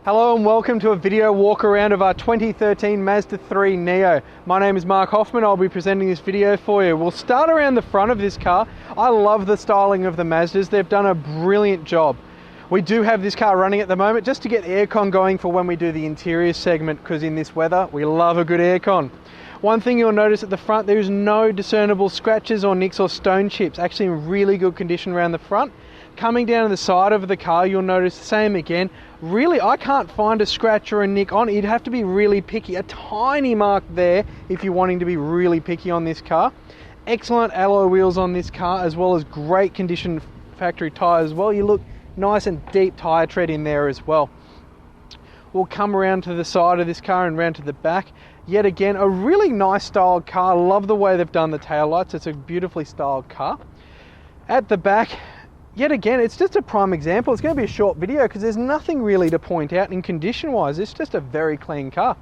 Hello and welcome to a video walk around of our 2013 Mazda 3 Neo. My name is Mark Hoffman. I'll be presenting this video for you. We'll start around the front of this car. I love the styling of the Mazdas. They've done a brilliant job. We do have this car running at the moment just to get aircon going for when we do the interior segment, because in this weather we love a good aircon. One thing you'll notice at the front, there's no discernible scratches or nicks or stone chips. Actually in really good condition around the front. Coming down to the side of the car, you'll notice the same again. Really, I can't find a scratch or a nick on it. You'd have to be really picky. A tiny mark there if you're wanting to be really picky on this car. Excellent alloy wheels on this car, as well as great condition factory tyres as well. You look nice and deep tyre tread in there as well. We'll come around to the side of this car and round to the back. Yet again, a really nice styled car. Love the way they've done the taillights. It's a beautifully styled car. At the back, yet again, it's just a prime example. It's going to be a short video because there's nothing really to point out in condition wise. It's just a very clean car.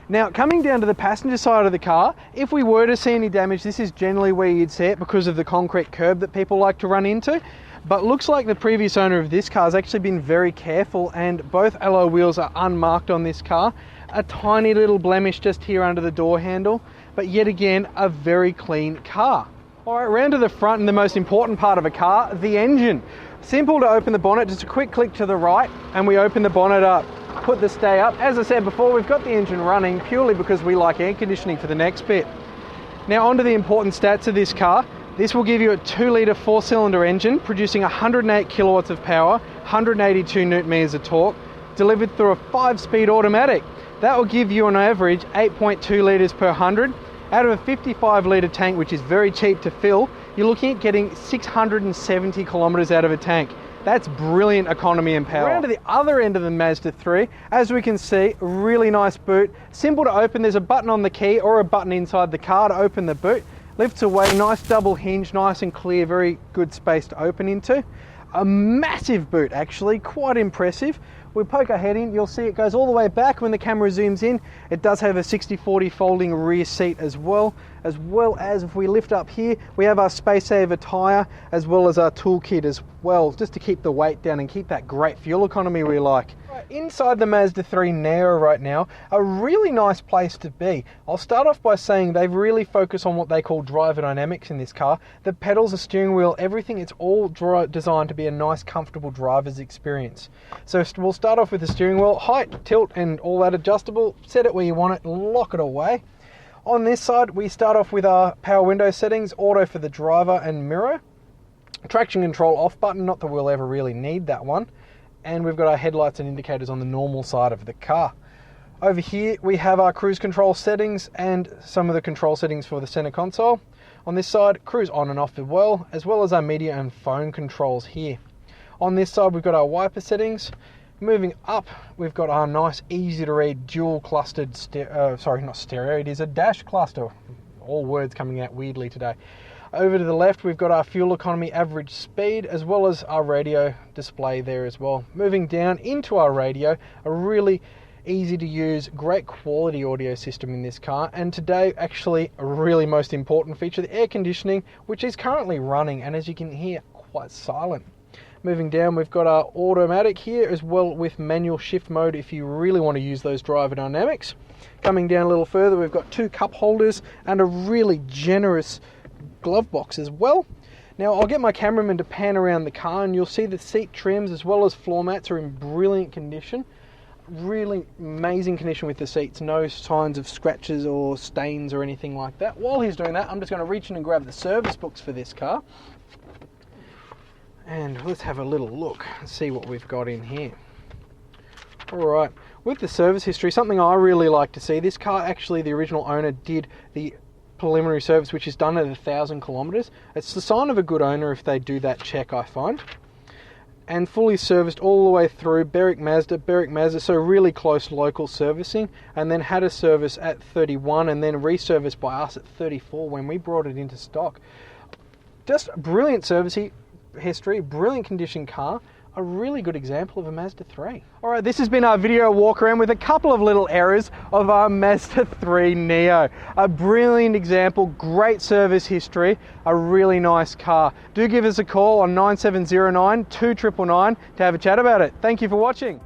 Now, coming down to the passenger side of the car, if we were to see any damage, this is generally where you'd see it because of the concrete curb that people like to run into. But looks like the previous owner of this car has actually been very careful, and both alloy wheels are unmarked on this car. A tiny little blemish just here under the door handle, but yet again, a very clean car. All right, round to the front and the most important part of a car, the engine. Simple to open the bonnet, just a quick click to the right and we open the bonnet up. Put the stay up. As I said before, we've got the engine running purely because we like air conditioning for the next bit. Now onto the important stats of this car. This will give you a 2-litre 4-cylinder engine producing 108 kilowatts of power, 182 newton meters of torque, delivered through a 5-speed automatic. That will give you on average 8.2 litres per 100. Out of a 55-litre tank, which is very cheap to fill, you're looking at getting 670 kilometres out of a tank. That's brilliant economy and power. Around to the other end of the Mazda 3, as we can see, really nice boot. Simple to open. There's a button on the key or a button inside the car to open the boot. Lifts away, nice double hinge, nice and clear, very good space to open into. A massive boot actually, quite impressive. We poke our head in, you'll see it goes all the way back when the camera zooms in. It does have a 60/40 folding rear seat as well as if we lift up here, we have our space saver tyre as well as our toolkit as well, just to keep the weight down and keep that great fuel economy we like. Inside the Mazda 3 Neo right now, a really nice place to be. I'll start off by saying they've really focused on what they call driver dynamics in this car. The pedals, the steering wheel, everything, it's all designed to be a nice, comfortable driver's experience. So we'll start off with the steering wheel, height, tilt, and all that adjustable. Set it where you want it, lock it away. On this side, we start off with our power window settings, auto for the driver and mirror. Traction control off button, not that we'll ever really need that one. And we've got our headlights and indicators on the normal side of the car. Over here we have our cruise control settings and some of the control settings for the center console. On this side, cruise on and off as well as our media and phone controls here. On this side we've got our wiper settings. Moving up, we've got our nice easy to read dual clustered not stereo, it is a dash cluster. All words coming out weirdly today. Over to the left, we've got our fuel economy average speed, as well as our radio display there as well. Moving down into our radio, a really easy to use, great quality audio system in this car. And today, actually, a really most important feature, the air conditioning, which is currently running, and as you can hear, quite silent. Moving down, we've got our automatic here, as well with manual shift mode if you really want to use those driver dynamics. Coming down a little further, we've got 2 cup holders and a really generous glove box as well. Now I'll get my cameraman to pan around the car and you'll see the seat trims as well as floor mats are in brilliant condition. Really amazing condition with the seats, no signs of scratches or stains or anything like that. While he's doing that, I'm just going to reach in and grab the service books for this car. And let's have a little look and see what we've got in here. Alright, with the service history, something I really like to see, this car actually, the original owner did the preliminary service which is done at 1,000 kilometers. It's the sign of a good owner if they do that check, I find. And fully serviced all the way through, Berwick Mazda, so really close local servicing, and then had a service at 31 and then reserviced by us at 34 when we brought it into stock. Just brilliant service history, brilliant condition car. A really good example of a Mazda 3. Alright, this has been our video walk around with a couple of little errors of our Mazda 3 Neo. A brilliant example, great service history, a really nice car. Do give us a call on 9709 2999 to have a chat about it. Thank you for watching.